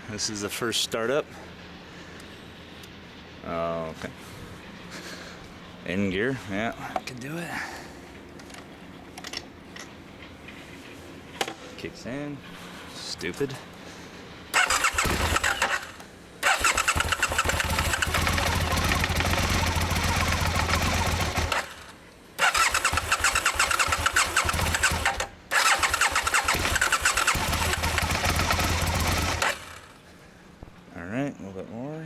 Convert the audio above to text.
This is the first startup. Oh, okay. In gear, yeah, I can do it. Kicks in. Stupid. All right, a little bit more.